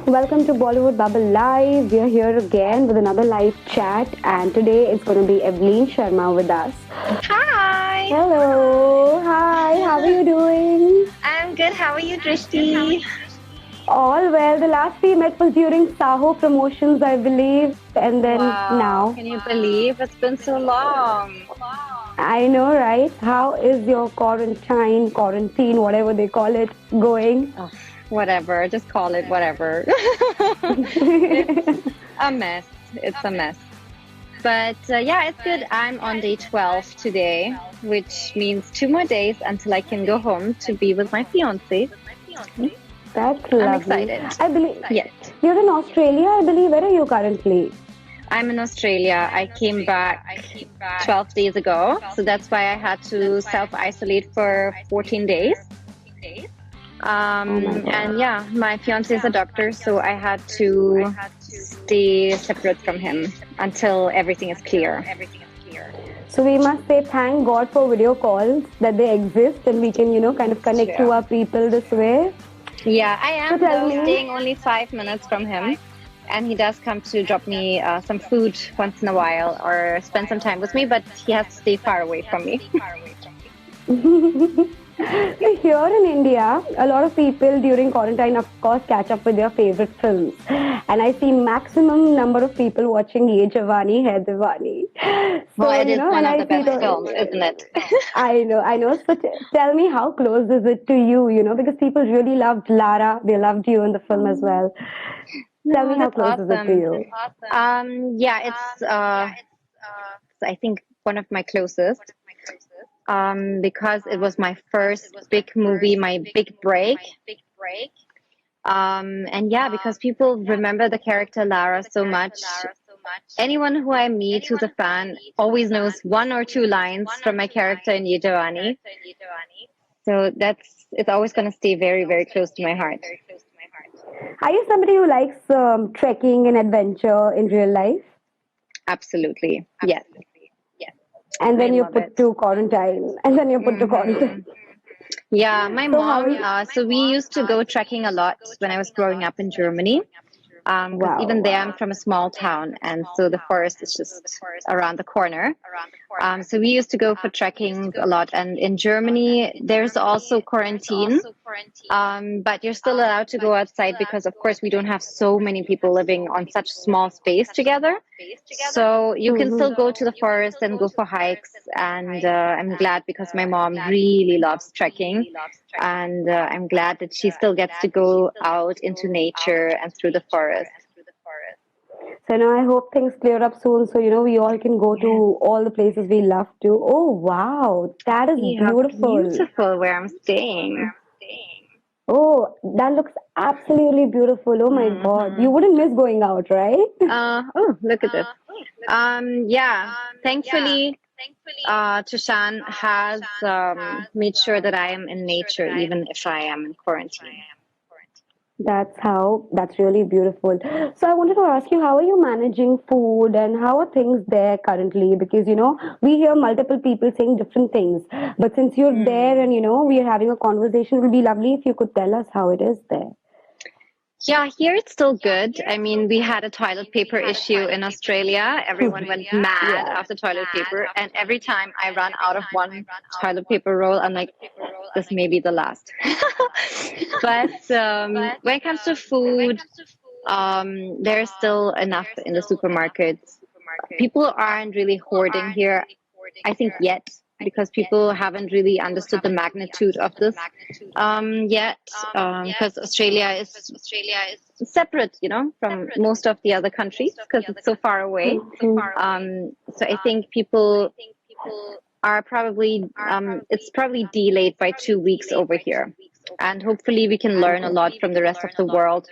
Welcome to Bollywood Bubble Live. We are here again with another live chat, and today it's going to be Evelyn Sharma with us. Hi. Hello, hi, how are you doing? I'm good. How are you, Drishti? All well. The last we met was during Saho promotions, I believe, and then Wow. now. Can you believe it's been so long? I know, right? How is your quarantine, whatever they call it, going? Oh, whatever. Just call it whatever. It's a mess. It's a mess. But yeah, it's good. I'm on day 12 today, which means 2 more days until I can go home to be with my fiance. That's I'm lovely. excited. I believe Yes. you're in Australia, I believe. Where are you currently? I'm in Australia. I came back 12 days ago. So that's why I had to self-isolate for 14 days. Oh my God. And yeah, my fiance is a doctor, so I had to stay separate from him until everything is clear. So we must say thank God for video calls that they exist and we can, kind of connect to True. our people this way. Yeah, I So am tell though me, staying only 5 minutes from him. And he does come to drop me some food once in a while or spend some time with me, but he has to stay far away from me. so here in India, a lot of people during quarantine, of course, catch up with their favorite films. And I see maximum number of people watching Ye Jawani Hai Diwani. Well, So, it is one and of I the see best films, isn't it? I know. So tell me, how close is it to you? Because people really loved Lara. They loved you in the film as well. Tell me, No, how that's close is it to awesome. you? Yeah, it's I think one of my closest. Because it was my first big movie, my big break. And yeah, because people remember the character Lara so much. Anyone who I meet who's a fan always knows one or two lines from my character in Ye Jawani. So it's always going to stay very, very close to my heart. Are you somebody who likes trekking and adventure in real life? Absolutely. Yes. And I then you love put it. to quarantine. And then you put to Hmm. quarantine. Yeah, my So how mom, is so we used to go trekking a lot when I was growing up in Germany. Because even Wow. there I'm from a small town, and so the forest is just around the corner. So we used to go for trekking a lot, and in Germany there's also quarantine, but you're still allowed to go outside because, of course, we don't have so many people living on such small space together. So you can Hmm. still go to the forest and go for hikes, and I'm glad because my mom really loves trekking, and I'm glad that she still gets to go out into nature and through the forest. So now I hope things clear up soon so we all can go to Yes. all the places we love to. Oh wow, that is See how beautiful. beautiful where I'm staying. Oh, that looks absolutely beautiful. Oh my God. You Hmm. wouldn't miss going out, right? Oh, look at this. Yeah, thankfully, Tushan has made sure that I am in nature even if I am in quarantine. That's really beautiful. So I wanted to ask you, how are you managing food and how are things there currently? Because, we hear multiple people saying different things. But since you're there Hmm. and, we are having a conversation, it would be lovely if you could tell us how it is there. Yeah, here it's still good. I mean, we had a toilet paper issue in Australia. Everyone went mad Yeah. after toilet paper. And every time I run out of one toilet paper roll, I'm like, this may be the last. But when it comes to food, there's still enough in the supermarkets. People aren't really hoarding here, I think, yet, because people haven't really understood the magnitude of this yet, because Australia is separate, from most of the other countries because it's so far away. Mhm. So I think people are probably, it's probably delayed by 2 weeks over here. And hopefully we can learn a lot from the rest of the world.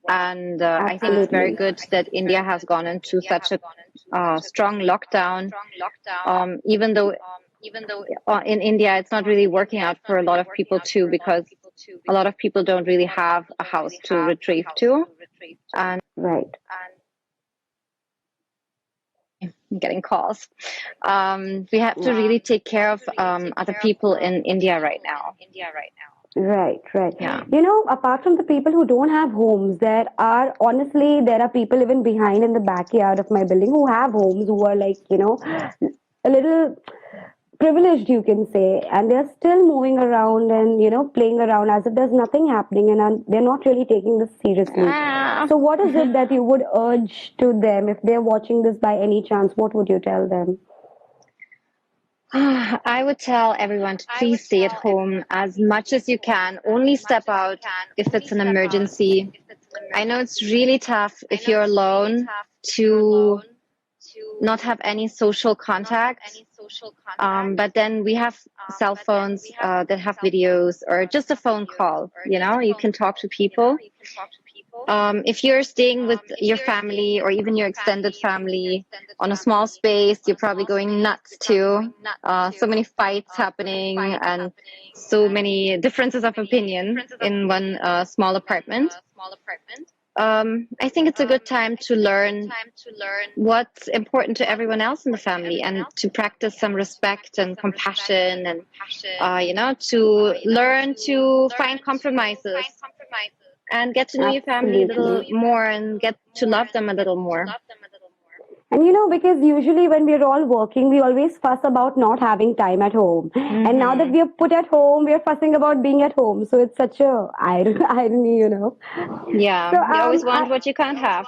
And I think it's very Absolutely. good that India has gone into such a strong lockdown, even though in India it's not really working out for a lot of people too, because a lot of people don't really have a house to retrieve to. And Right. I'm getting calls. We have to really take care of other people in India right now. Right, right. Yeah. Apart from the people who don't have homes, there are people even behind in the backyard of my building who have homes, who are like, a little privileged, you can say, and they're still moving around and, playing around as if there's nothing happening, and they're not really taking this seriously. Ah. So, what is it that you would urge to them if they're watching this by any chance? What would you tell them? I would tell everyone to please stay at home as much as you can. Only step out if it's an emergency. I know it's really tough if you're alone to not have any social contact. But then we have cell phones that have videos or just a phone call. You can talk to people. If you're staying with your family or even your extended family on a small space, you're probably going nuts too. So many fights happening and so many differences of opinion in one small apartment. I think it's a good time to learn what's important to everyone else in the family and to practice some respect and compassion and, to learn to find compromises and get to know your family a little Absolutely. more and get to love them a little more. And because usually when we're all working, we always fuss about not having time at home. And now that Hmm. we are put at home, we're fussing about being at home. So it's such a irony. Yeah, So you always I want what you can't have.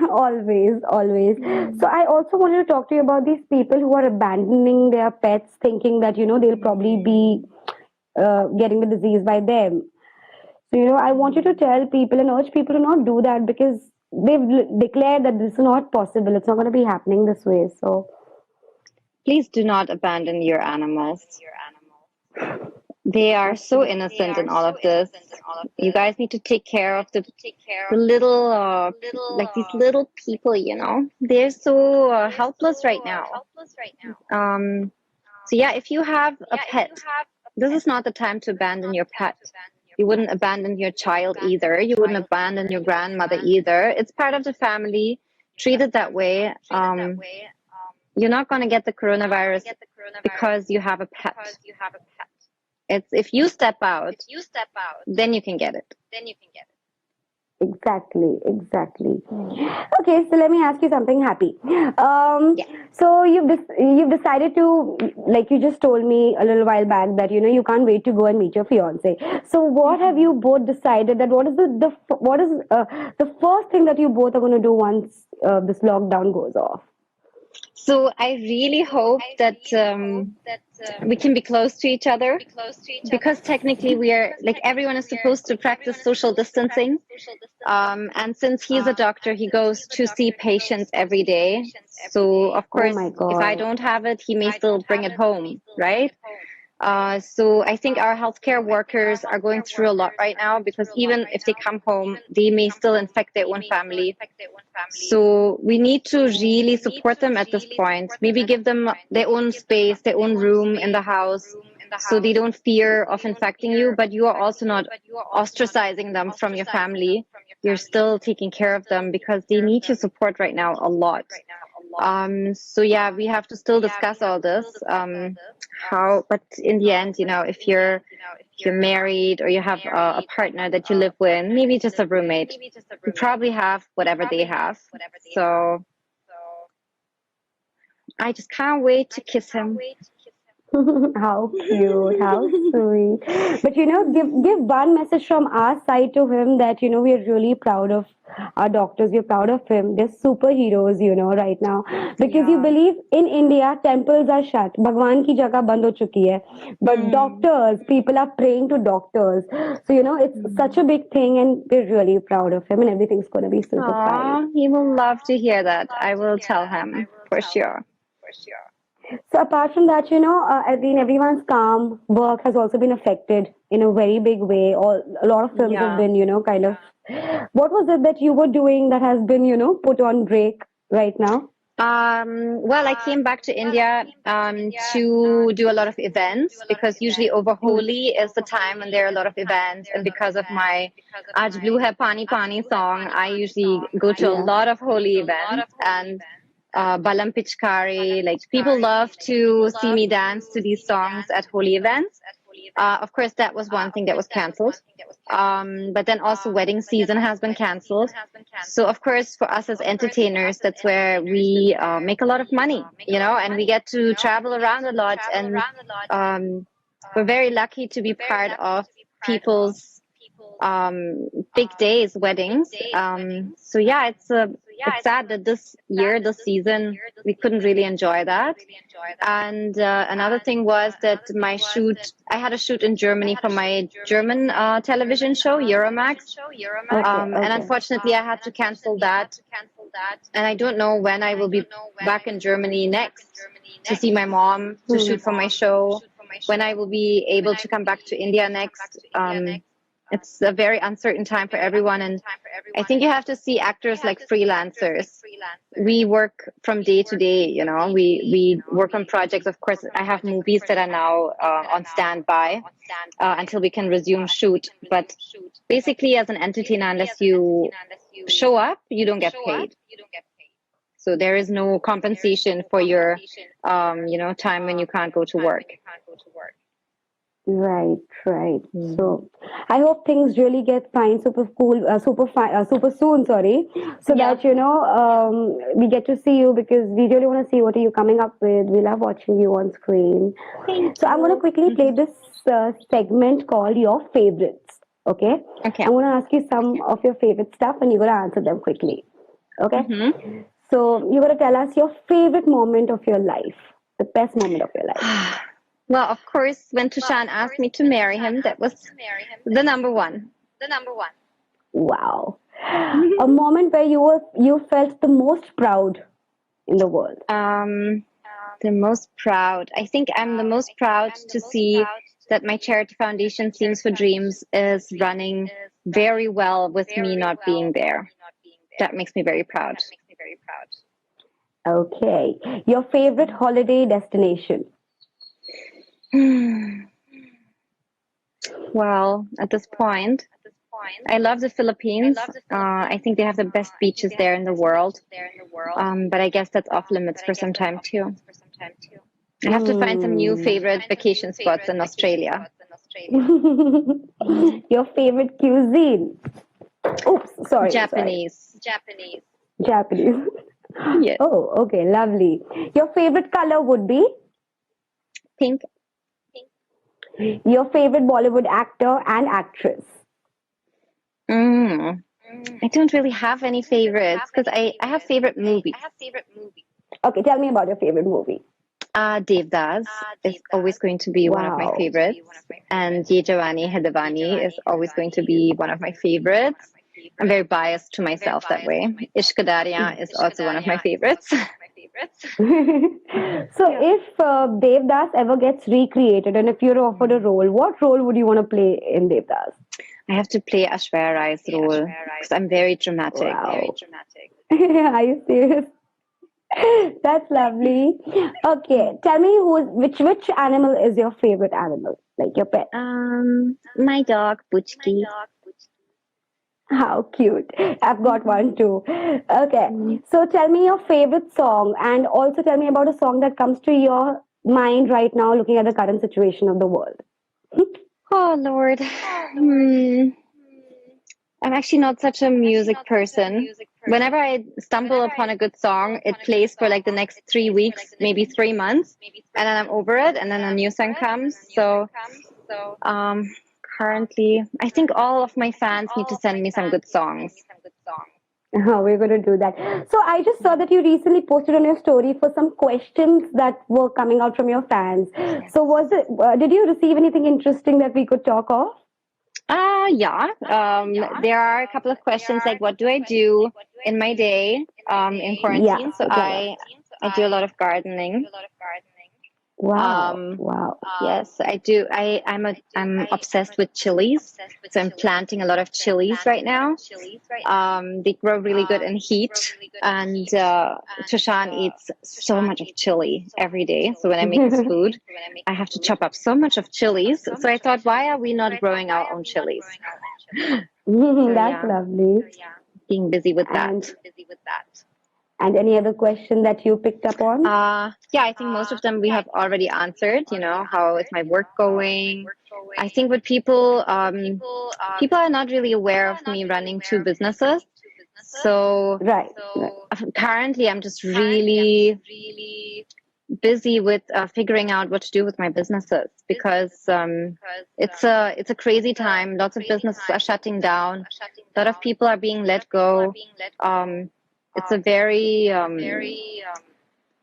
always, always. So I also wanted to talk to you about these people who are abandoning their pets, thinking that they'll probably be getting the disease by them. So, I want you to tell people and urge people to not do that because declared that this is not possible. It's not going to be happening this way. So, Please do not abandon your animals. They are so innocent in all of this. You guys need to take care of the little, like these little people, They're so helpless right now. So yeah, if you have a pet, this is not the time to abandon your pet. You wouldn't abandon your child either. You wouldn't abandon your grandmother either. It's part of the family. Treat it that way. You're not going to get the coronavirus because you have a pet. It's if you step out, then you can get it. exactly, exactly. Okay, so let me ask you something happy. Um, Yeah. so you've decided to, like you just told me a little while back, that you can't wait to go and meet your fiance. So what have you both decided, that what is what is the first thing that you both are going to do once this lockdown goes off? So I really hope that we can be close to each other because technically we are like everyone is supposed to practice social distancing. And since he's a doctor, he goes to see patients every day. So of Oh course, my if I God. don't have it, he may still bring it home, right? So I think our healthcare workers are going through a lot right now because even if they come home, they may still infect their own family. So we need to really support them at this point. Maybe give them their own space, their own room in the house so they don't fear of infecting you, but you are also not ostracizing them from your family. You're still taking care of them because they need your support right now a lot. So yeah, we have to still discuss all this. But in the end, if you're married or you have a partner that you live with, maybe just a roommate, you probably have whatever they have. So I just can't wait to kiss him. How cute, how sweet. But give one message from our side to him, that we are really proud of our doctors. We're proud of him. They're superheroes, right now. Because you Yeah. believe in India, temples are shut. Bhagwan ki jagah band ho chuki hai. But Hmm. doctors, people are praying to doctors. So it's such a big thing, and we're really proud of him, and everything's gonna be super fine. Aw, he will love to hear that. I will tell him for sure. So apart from that, I mean, everyone's calm. Work has also been affected in a very big way. A lot of films have Yeah. been, kind of. What was it that you were doing that has been, put on break right now? Well, I came back to India to do a lot of events because usually over Holi is the time when there are a lot of events. And because of my Aaj Blue Hai Pani Pani song, I usually go to a Yeah. lot of Holi events and Balam Pichkari. Like people love to see me dance to these songs at Holi events. Of course, that was one thing that was cancelled. But then also wedding season has been cancelled. So of course, for us as entertainers, that's where we make a lot of money, and we get to travel around a lot. And we're very lucky to be part of people's big days, weddings. So yeah, it's sad that this season, we couldn't really enjoy that. And another thing was that I had a shoot in Germany for my German television show, Euromax. And Okay. unfortunately, I had to cancel that. And I don't know when I will be back in Germany next to see my mom, to Hmm. shoot for my show, when I will be able to come back to India next. It's a very uncertain time for everyone. And I think you have to see actors like freelancers. We work from day to day, we work on projects. Of course, I have movies that are now on standby until we can resume shoot. But basically, as an entertainer, unless you show up, you don't get paid. So there is no compensation for your, time when you can't go to work. Right, right. Mm. So I hope things really get fine, super cool, super soon. Sorry, so Yeah. that we get to see you because we really want to see what are you coming up with. We love watching you on screen. Thank So I'm going to you. quickly play this segment called Your Favorites. Okay, Okay. I'm going to ask you some of your favorite stuff, and you're going to answer them quickly. Okay, Mm-hmm. so you're going to tell us your favorite moment of your life, the best moment of your life. Well, of course, when Tushan asked me to marry him, that was the number one. Wow. A moment where you felt the most proud in the world. The most proud. I think I'm the most proud to see that my charity foundation, Themes for Dreams, is running very well with me not being there. That makes me very proud. Okay. Your favorite holiday destination. Well, at this point, I love the Philippines. I think they have the best beaches there in the world. But I guess that's off limits for some time too. I have to find some new Hmm. favorite vacation spots in Australia. Your favorite cuisine. Oops, sorry. Japanese. Japanese. Yes. Oh, okay, lovely. Your favorite color would be Pink. your favorite Bollywood actor and actress. Mm. I don't really have any favorites because I have favorite movies. Okay, tell me about your favorite movie. Devdas is always going to be one of my Wow. favorites. And Ye Jawani Hai Diwani is always going to be one of my favorites. I'm very biased to myself that way. Ishq Darya is also one of my favorites. So if Devdas ever gets recreated and if you're offered a role, what role would you want to play in Devdas? I have to play Ashwarya Rai's role because I'm very dramatic. Wow. Are you serious? That's lovely. Okay, tell me which animal is your favorite animal, like your pet? My dog, Puchki. How cute. I've got one too. Okay, so tell me your favorite song and also tell me about a song that comes to your mind right now looking at the current situation of the world. Oh, Lord. I'm actually not such a music person. Whenever I stumble upon a good song, it plays for like the next 3 weeks, maybe 3 months, and then I'm over it, and then a new song comes. So, um, currently, I think all of my fans need to send me some good songs. We're going to do that. So I just saw that you recently posted on your story for some questions that were coming out from your fans. So did you receive anything interesting that we could talk of? Yeah. There are a couple of questions like, what do I do in my day, in Yeah, quarantine? So tell us. I do a lot of gardening. Wow, wow. Yes, I do. I'm obsessed with chilies. So I'm planting a lot of chilies right now. They grow really good in heat, and Tushan eats so much of chili every day. So when I make his food, I have to chop up so much of chilies. So I thought, why are we not growing our own chilies? So That's yeah, lovely. being busy with And that. And any other question that you picked up on? Yeah, I think most of them we have already answered. You know, how is my work going? I think with people, people are not really aware of me running two businesses. So Right, right. currently, I'm just really busy with figuring out what to do with my businesses because it's a crazy time. Lots of businesses are shutting down. A lot of people are being let go. Um, it's a very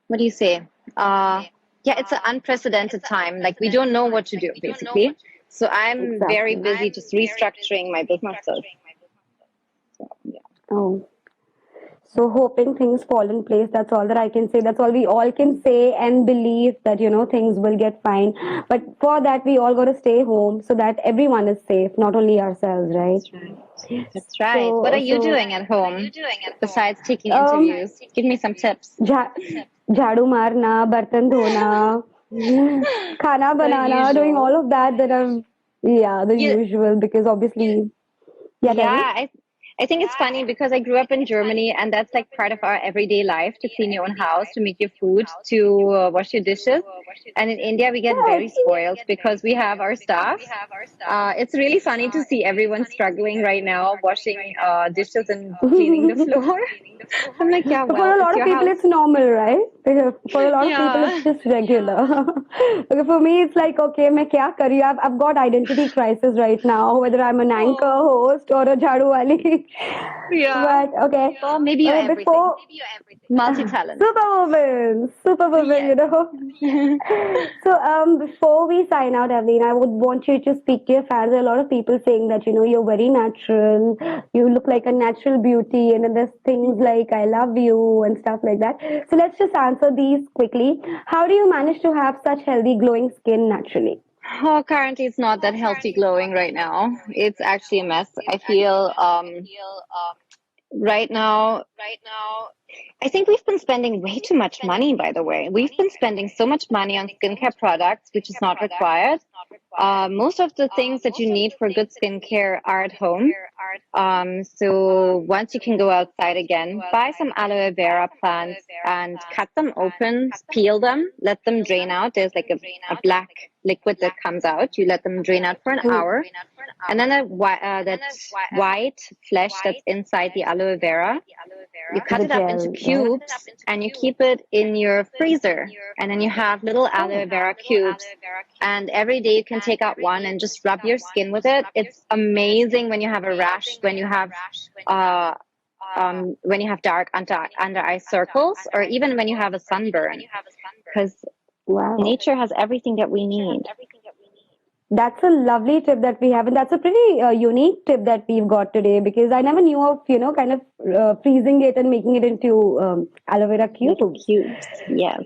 what do you say? Uh, yeah, it's an unprecedented time. Like we don't know what to do basically. So I'm very Exactly. busy just restructuring my businesses. So, yeah. Oh. So hoping things fall in place. That's all that I can say. That's all we all can say and believe that, things will get fine. But for that, we all got to stay home so that everyone is safe, not only ourselves, right? That's right. That's right. What are So, you so, doing at home besides taking um, interviews? Give me some tips. Jha- झाड़ू मारना, बर्तन धोना, खाना The banana, doing usual. all of that. Yeah, the You, usual because obviously, yeah, tell me. yeah, I think it's funny because I grew up in Germany and that's like part of our everyday life to clean your own house, to make your food, to wash your dishes. And in India, we get very spoiled because we have our staff. It's really funny to see everyone struggling right now, washing dishes and cleaning the floor. I'm like, yeah, So for well, a it's lot of your people, house. it's normal, right? For a lot of people, it's Yeah. just regular. Okay, for me, it's like, okay, मैं क्या करूँ? I've got identity crisis right now, whether I'm an anchor, Oh, host, or a jharu wali. yeah. But okay, Well, maybe you're everything. before Multi-talent. Superwoman, Yes. Superwoman. So, before we sign out, Evelyn, I would want you to speak to your fans. There are a lot of people saying that you're very natural, you look like a natural beauty, and then there's things like "I love you" and stuff like that. So, let's just answer these quickly. How do you manage to have such healthy, glowing skin naturally? Oh, currently it's not that healthy glowing right now. It's actually a mess. I feel right now I think we've been spending way too much money, by the way. We've been spending so much money on skincare products, which is not required. Most of the things that you need for good skincare are at home. So once you can go outside again, buy some aloe vera plants and cut them open, peel them, let them drain out. There's like a black liquid that comes out. You let them drain out for an Hmm. hour. And then that white flesh that's inside the aloe vera, you cut The it up into gel, right? cubes and you keep it in your freezer. And then you have little aloe vera cubes. And every day you can take out one and just rub your skin with it. It's amazing when you have a rash, uh, when you have dark under eye circles, or even when you have a sunburn, because Wow. nature has everything that we need. That's a lovely tip that we have, and that's a pretty unique tip that we've got today because I never knew of, kind of freezing it and making it into aloe vera Little cubes. cubes, yes.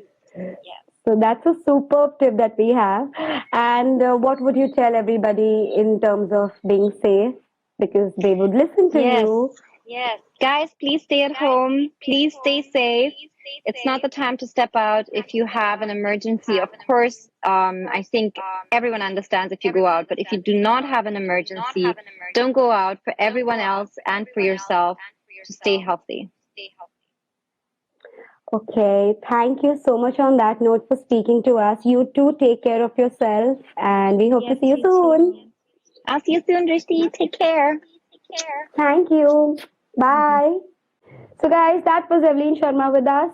So that's a superb tip that we have. And what would you tell everybody in terms of being safe? Because they would listen to Yes. you. Guys, please stay at home. Please stay safe. It's not the time to step out if you have an emergency. Of course, I think everyone understands if you go out, but if you do not have an emergency, don't go out for everyone else and for yourself to stay healthy. Okay, thank you so much on that note for speaking to us. You too take care of yourself, and we hope to Yes, see you you soon. too. I'll see you soon, Drishti. Take care. Thank you. Bye. So, guys, that was Evelyn Sharma with us.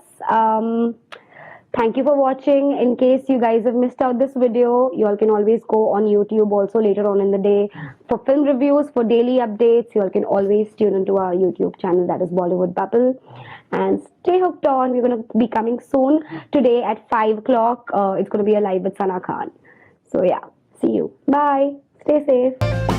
Thank you for watching. In case you guys have missed out this video, you all can always go on YouTube also later on in the day for film reviews, for daily updates. You all can always tune into our YouTube channel, that is Bollywood Bubble. And stay hooked on. We're going to be coming soon today at 5 o'clock. It's going to be a live with Sana Khan. So, yeah, see you. Bye. Stay safe.